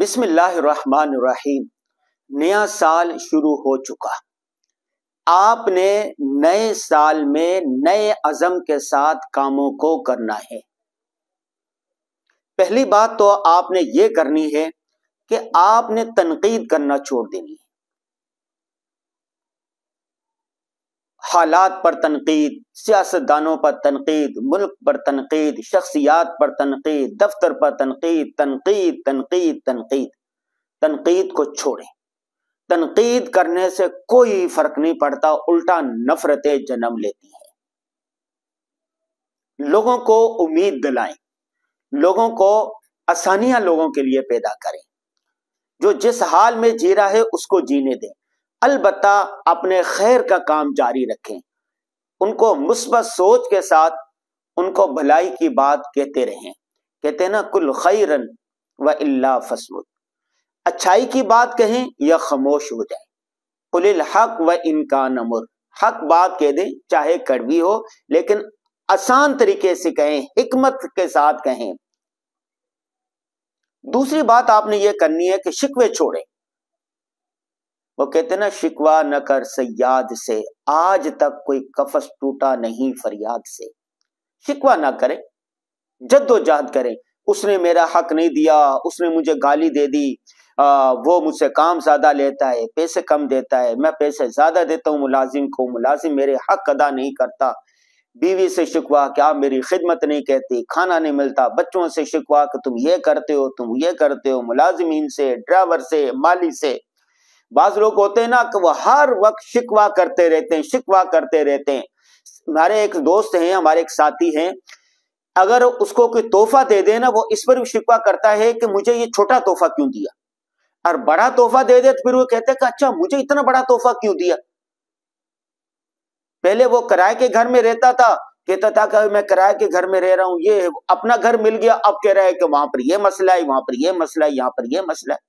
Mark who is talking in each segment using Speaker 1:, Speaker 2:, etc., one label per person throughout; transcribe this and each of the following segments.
Speaker 1: بسم اللہ الرحمن الرحیم۔ نیا سال شروع ہو چکا۔ آپ نے نئے سال میں نئے عزم کے ساتھ کاموں کو کرنا ہے۔ پہلی بات تو آپ نے یہ کرنی ہے کہ آپ نے تنقید کرنا چھوڑ دینی ہے۔ حالات پر تنقید، سیاستدانوں پر تنقید، ملک پر تنقید، شخصیات پر تنقید، دفتر پر تنقید، تنقید تنقید تنقید تنقید کو چھوڑیں۔ تنقید کرنے سے کوئی فرق نہیں پڑتا، الٹا نفرتیں جنم لیتی ہیں۔ لوگوں کو امید دلائیں، لوگوں کو آسانیاں لوگوں کے لیے پیدا کریں۔ جو جس حال میں جی رہا ہے اس کو جینے دیں، البتہ اپنے خیر کا کام جاری رکھیں۔ ان کو مثبت سوچ کے ساتھ ان کو بھلائی کی بات کہتے رہیں۔ کہتے ہیں نا کل خیرن و الا فصمت، اچھائی کی بات کہیں یا خاموش ہو جائیں۔ قل الحق و ان کان مر، حق بات کہہ دیں چاہے کڑوی ہو لیکن آسان طریقے سے کہیں، حکمت کے ساتھ کہیں۔ دوسری بات آپ نے یہ کرنی ہے کہ شکوے چھوڑیں۔ وہ کہتے ہیں نا شکوہ نہ کر صیاد سے، آج تک کوئی قفس ٹوٹا نہیں فریاد سے۔ شکوہ نہ کریں، جد و جہد کریں۔ اس نے میرا حق نہیں دیا، اس نے مجھے گالی دے دی، وہ مجھ سے کام زیادہ لیتا ہے، پیسے کم دیتا ہے، میں پیسے زیادہ دیتا ہوں ملازم کو، ملازم میرے حق ادا نہیں کرتا۔ بیوی سے شکوہ کہ آپ میری خدمت نہیں کہتی، کھانا نہیں ملتا۔ بچوں سے شکوہ کہ تم یہ کرتے ہو، تم یہ کرتے ہو۔ ملازمین سے، ڈرائیور سے، مالی سے۔ بعض لوگ ہوتے ہیں نا کہ وہ ہر وقت شکوہ کرتے رہتے ہیں، شکوہ کرتے رہتے ہیں۔ ہمارے ایک دوست ہیں، ہمارے ایک ساتھی ہیں، اگر اس کو کوئی تحفہ دے دے نا وہ اس پر بھی شکوہ کرتا ہے کہ مجھے یہ چھوٹا تحفہ کیوں دیا، اور بڑا تحفہ دے دے تو پھر وہ کہتے ہیں کہ اچھا مجھے اتنا بڑا تحفہ کیوں دیا۔ پہلے وہ کرائے کے گھر میں رہتا تھا، کہتا تھا کہ میں کرائے کے گھر میں رہ رہا ہوں، یہ اپنا گھر مل گیا، اب کہہ رہا ہے کہ وہاں پر یہ مسئلہ ہے، وہاں پر یہ مسئلہ ہے، یہاں پر یہ مسئلہ ہے۔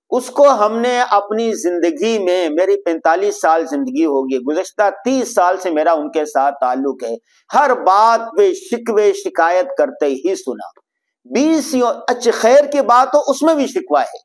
Speaker 1: اس کو ہم نے اپنی زندگی میں، میری 45 سال زندگی ہوگی، گزشتہ 30 سال سے میرا ان کے ساتھ تعلق ہے، ہر بات پہ شکوے شکایت کرتے ہی سنا۔ 20 اچھے خیر کی بات ہو اس میں بھی شکوہ ہے۔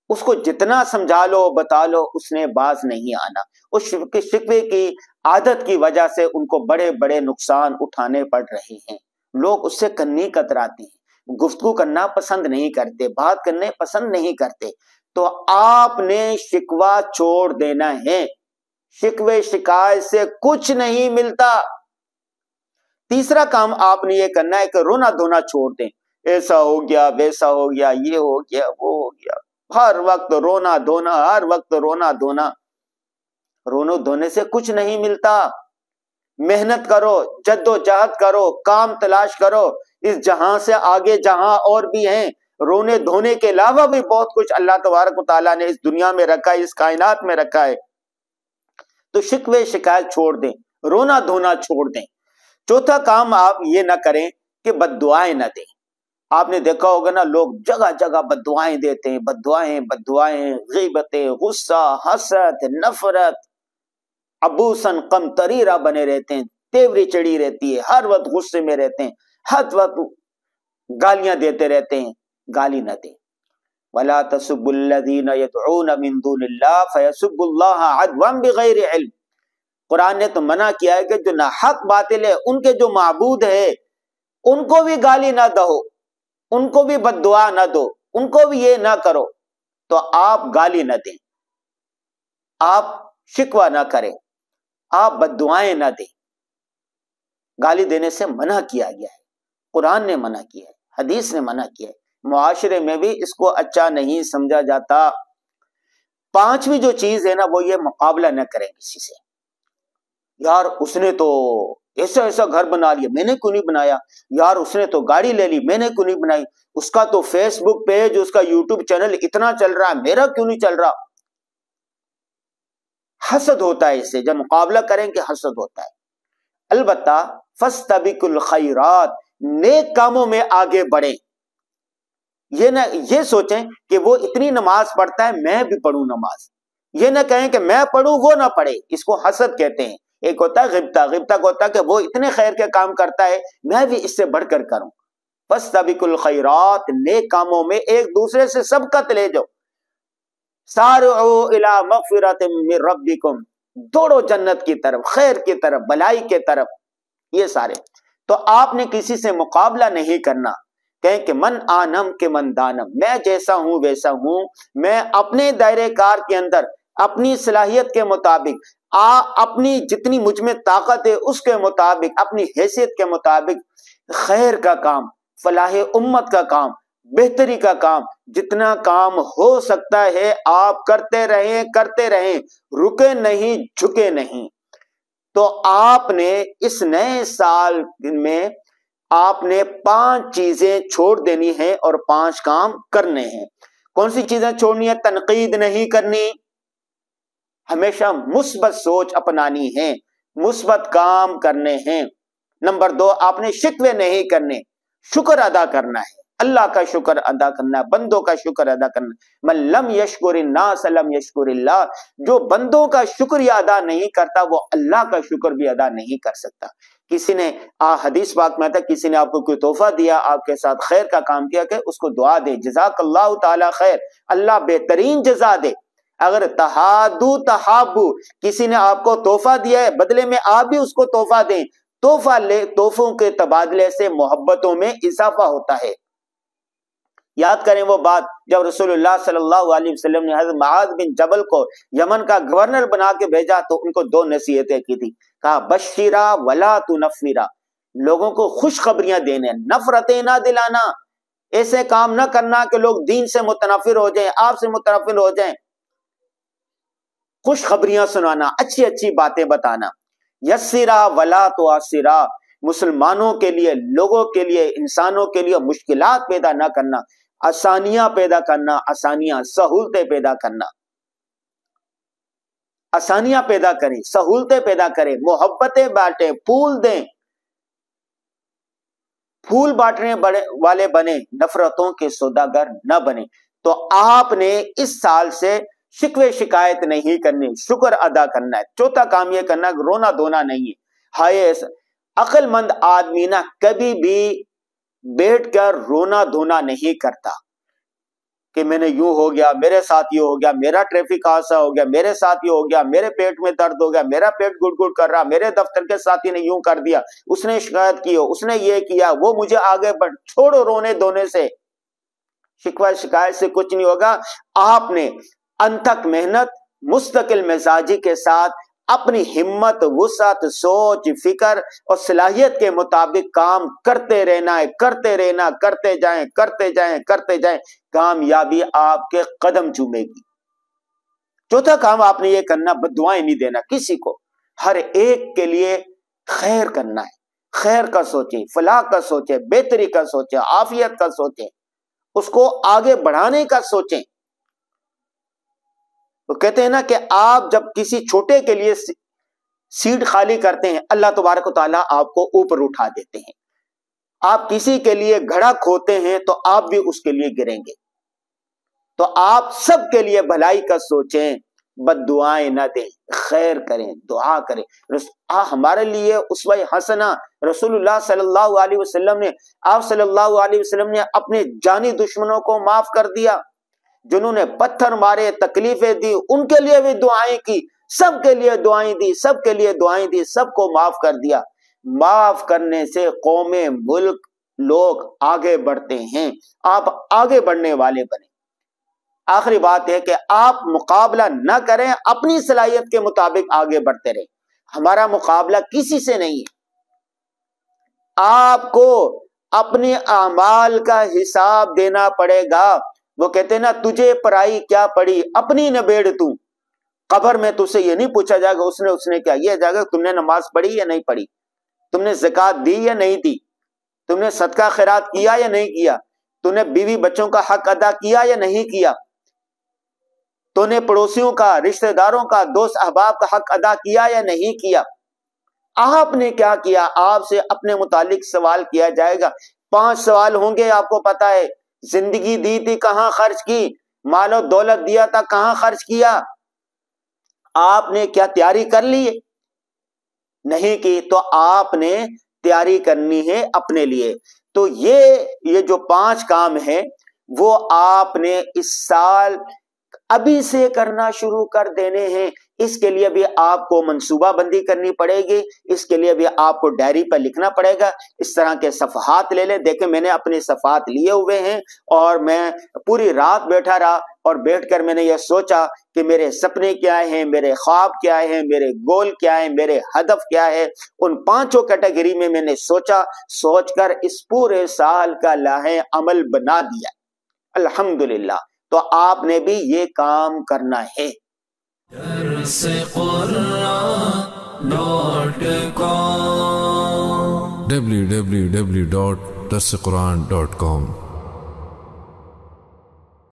Speaker 1: اس کو جتنا سمجھا لو بتا لو اس نے باز نہیں آنا۔ اس شکوے کی عادت کی وجہ سے ان کو بڑے بڑے نقصان اٹھانے پڑ رہے ہیں۔ لوگ اس سے کنی کتراتے ہیں، گفتگو کرنا پسند نہیں کرتے، بات کرنے پسند نہیں کرتے۔ تو آپ نے شکوہ چھوڑ دینا ہے۔ شکوے شکایت سے کچھ نہیں ملتا۔ تیسرا کام آپ نے یہ کرنا ہے کہ رونا دھونا چھوڑ دیں۔ ایسا ہو گیا، ویسا ہو گیا، یہ ہو گیا، وہ ہو گیا، ہر وقت رونا دھونا، ہر وقت رونا دھونا۔ رونے دھونے سے کچھ نہیں ملتا۔ محنت کرو، جد و جہد کرو، کام تلاش کرو۔ اس جہاں سے آگے جہاں اور بھی ہیں، رونے دھونے کے علاوہ بھی بہت کچھ اللہ تبارک و تعالیٰ نے اس دنیا میں رکھا ہے، اس کائنات میں رکھا ہے۔ تو شکوے شکایت چھوڑ دیں، رونا دھونا چھوڑ دیں۔ چوتھا کام آپ یہ نہ کریں کہ بد دعائیں نہ دیں۔ آپ نے دیکھا ہوگا نا لوگ جگہ جگہ بد دعائیں دیتے ہیں، بد دعائیں، بد دعائیں، غیبتیں، غصہ، حسد، نفرت، عبوسن قمطریرہ بنے رہتے ہیں، تیوری چڑھی رہتی ہے، ہر وقت غصے میں رہتے ہیں، ہر وقت گالیاں دیتے رہتے ہیں۔ گالی نہ دیں۔ وَلَا تَسُبُّوا الَّذِينَ يَدْعُونَ مِن دُونِ اللَّهِ فَيَسُبُّوا اللَّهَ عَدْوًا بِغَيْرِ علم۔ قرآن نے تو منع کیا ہے کہ جو ناحق باطل ہے، ان کے جو معبود ہے ان کو بھی گالی نہ دو، ان کو بھی بد دعا نہ دو، ان کو بھی یہ نہ کرو۔ تو آپ گالی نہ دیں، آپ شکوہ نہ کریں، آپ بد دعائیں نہ دیں۔ گالی دینے سے منع کیا گیا ہے، قرآن نے منع کیا ہے، حدیث نے منع کیا ہے، معاشرے میں بھی اس کو اچھا نہیں سمجھا جاتا۔ پانچویں جو چیز ہے نا وہ یہ مقابلہ نہ کریں کسی سے۔ یار اس نے تو ایسا ایسا گھر بنا لیا، میں نے کیوں نہیں بنایا؟ یار اس نے تو گاڑی لے لی، میں نے کیوں نہیں بنائی؟ اس کا تو فیس بک پیج، اس کا یوٹیوب چینل اتنا چل رہا ہے، میرا کیوں نہیں چل رہا؟ حسد ہوتا ہے اس سے، جب مقابلہ کریں کہ حسد ہوتا ہے۔ البتہ فاستبقوا الخیرات، نیک کاموں میں آگے بڑھیں۔ یہ نہ یہ سوچیں کہ وہ اتنی نماز پڑھتا ہے میں بھی پڑھوں نماز، یہ نہ کہیں کہ میں پڑھوں وہ نہ پڑھے، اس کو حسد کہتے ہیں۔ ایک ہوتا ہے غبطہ، غبطہ کو ہوتا ہے کہ وہ اتنے خیر کے کام کرتا ہے میں بھی اس سے بڑھ کر کروں۔ فاستبقوا الخیرات، نیک کاموں میں ایک دوسرے سے سبقت لے جاؤ. سارعوا الی مغفرۃ من ربکم، دوڑو جنت کی طرف، خیر کی طرف، بھلائی کی طرف. یہ سارے تو آپ نے کسی سے مقابلہ نہیں کرنا. کہیں کہ من آنم کے من دانم، میں جیسا ہوں ویسا ہوں. میں اپنے دائرے کار کے اندر اپنی صلاحیت کے مطابق، اپنی جتنی مجھ میں طاقت ہے اس کے مطابق، اپنی حیثیت کے مطابق خیر کا کام، فلاح امت کا کام، بہتری کا کام، جتنا کام ہو سکتا ہے آپ کرتے رہیں، رکے نہیں، جھکے نہیں. تو آپ نے اس نئے سال میں آپ نے 5 چیزیں چھوڑ دینی ہیں اور 5 کام کرنے ہیں. کون سی چیزیں چھوڑنی ہے؟ تنقید نہیں کرنی، ہمیشہ مثبت سوچ اپنانی ہے، مثبت کام کرنے ہیں. نمبر 2، آپ نے شکوے نہیں کرنے، شکر ادا کرنا ہے، اللہ کا شکر ادا کرنا ہے، بندوں کا شکر ادا کرنا. من لم یشکر الناس لم یشکر اللہ، جو بندوں کا شکریہ ادا نہیں کرتا وہ اللہ کا شکر بھی ادا نہیں کر سکتا. کسی نے حدیث پاک میں آتا ہے، کسی نے آپ کو کوئی تحفہ دیا، آپ کے ساتھ خیر کا کام کیا، کہ اس کو دعا دے، جزاک اللہ تعالی خیر، اللہ بہترین جزا دے. اگر تحادو تحابو، کسی نے آپ کو تحفہ دیا ہے، بدلے میں آپ بھی اس کو تحفہ دیں. تحفوں کے تبادلے سے محبتوں میں اضافہ ہوتا ہے. یاد کریں وہ بات جب رسول اللہ صلی اللہ علیہ وسلم نے حضرت معاذ بن جبل کو یمن کا گورنر بنا کے بھیجا تو ان کو 2 نصیحتیں کی تھی. کہا بشیرا ولا تنفرا، لوگوں کو خوشخبریاں دینے، نفرتیں نہ دلانا. ایسے کام نہ کرنا کہ لوگ دین سے متنفر ہو جائیں، آپ سے متنفر ہو جائیں. خوشخبریاں سنانا، اچھی اچھی باتیں بتانا. یسرا ولا تعسرا، مسلمانوں کے لیے، لوگوں کے لیے، انسانوں کے لیے مشکلات پیدا نہ کرنا، آسانیاں پیدا کرنا، آسانیاں، سہولتیں پیدا کرنا. آسانیاں پیدا کریں، سہولتیں پیدا کریں، محبتیں بانٹیں، پھول دیں، پھول بانٹنے والے بنے، نفرتوں کے سوداگر نہ بنے. تو آپ نے اس سال سے شکوے شکایت نہیں کرنی، شکر ادا کرنا ہے. 4تھا کام یہ کرنا کہ رونا دھونا نہیں ہے. ہائے عقل مند آدمی نا کبھی بھی بیٹھ کر رونا دھونا نہیں کرتا کہ میں نے یوں ہو گیا، میرے ساتھ یہ ہو گیا، میرا ٹریفک حادثہ ہو گیا، میرے ساتھ یہ ہو گیا، میرے پیٹ میں درد ہو گیا، میرا پیٹ گڑ گڑ کر رہا، میرے دفتر کے ساتھی نے یوں کر دیا، اس نے شکایت کی، اس نے یہ کیا، وہ مجھے آگے بڑھ. چھوڑو رونے دھونے سے، شکوہ شکایت سے کچھ نہیں ہوگا. آپ نے انتھک محنت، مستقل مزاجی کے ساتھ اپنی ہمت، وسعت، سوچ، فکر اور صلاحیت کے مطابق کام کرتے رہنا ہے، کرتے جائیں. کامیابی آپ کے قدم چومے گی. 4تھا کام آپ نے یہ کرنا، بددعائیں نہیں دینا کسی کو، ہر ایک کے لیے خیر کرنا ہے. خیر کا سوچیں، فلاح کا سوچیں، بہتری کا سوچیں، عافیت کا سوچیں، اس کو آگے بڑھانے کا سوچیں. وہ کہتے ہیں نا کہ آپ جب کسی چھوٹے کے لیے سیٹ خالی کرتے ہیں، اللہ تبارک و تعالیٰ آپ کو اوپر اٹھا دیتے ہیں. آپ کسی کے لیے گھڑا کھوتے ہیں تو آپ بھی اس کے لیے گریں گے. تو آپ سب کے لیے بھلائی کا سوچیں، بد دعائیں نہ دیں، خیر کریں، دعا کریں. ہمارے لیے اسوہ حسنہ رسول اللہ صلی اللہ علیہ وسلم نے، آپ صلی اللہ علیہ وسلم نے اپنے جانی دشمنوں کو معاف کر دیا، جنہوں نے پتھر مارے، تکلیفیں دی، ان کے لیے بھی دعائیں کی، سب کے لیے دعائیں دی، سب کے لیے دعائیں دی، سب کو معاف کر دیا. معاف کرنے سے قوم، ملک، لوگ آگے بڑھتے ہیں. آپ آگے بڑھنے والے بنے. آخری بات ہے کہ آپ مقابلہ نہ کریں، اپنی صلاحیت کے مطابق آگے بڑھتے رہیں. ہمارا مقابلہ کسی سے نہیں ہے. آپ کو اپنے اعمال کا حساب دینا پڑے گا. وہ کہتے ہیں نا، تجھے پرائی کیا پڑی، اپنی نبیڑ تو. قبر میں تجھ سے یہ نہیں پوچھا جائے گا اس نے کیا، یہ جائے گا تم نے نماز پڑھی یا نہیں پڑھی، تم نے زکوٰۃ دی یا نہیں دی، تم نے صدقہ خیرات کیا یا نہیں کیا، تم نے بیوی بچوں کا حق ادا کیا یا نہیں کیا، تو نے پڑوسیوں کا، رشتہ داروں کا، دوست احباب کا حق ادا کیا یا نہیں کیا. آپ نے کیا کیا، آپ سے اپنے متعلق سوال کیا جائے گا. 5 سوال ہوں گے. آپ کو پتا ہے زندگی دی تھی کہاں خرچ کی، مال و دولت دیا تھا کہاں خرچ کیا، آپ نے کیا تیاری کر لی ہے؟ نہیں کی. تو آپ نے تیاری کرنی ہے اپنے لیے. تو یہ جو 5 کام ہیں وہ آپ نے اس سال ابھی سے کرنا شروع کر دینے ہیں. اس کے لیے بھی آپ کو منصوبہ بندی کرنی پڑے گی، اس کے لیے بھی آپ کو ڈائری پر لکھنا پڑے گا. اس طرح کے صفحات لے لیں. دیکھیں میں نے اپنے صفحات لیے ہوئے ہیں اور میں پوری رات بیٹھا رہا اور بیٹھ کر میں نے یہ سوچا کہ میرے سپنے کیا ہیں، میرے خواب کیا ہیں، میرے گول کیا ہیں، میرے ہدف کیا ہے. ان 5 کیٹیگری میں نے سوچ کر اس پورے سال کا لائحہ عمل بنا دیا. الحمدللہ. تو آپ نے بھی یہ کام کرنا ہے.
Speaker 2: www.darsequran.com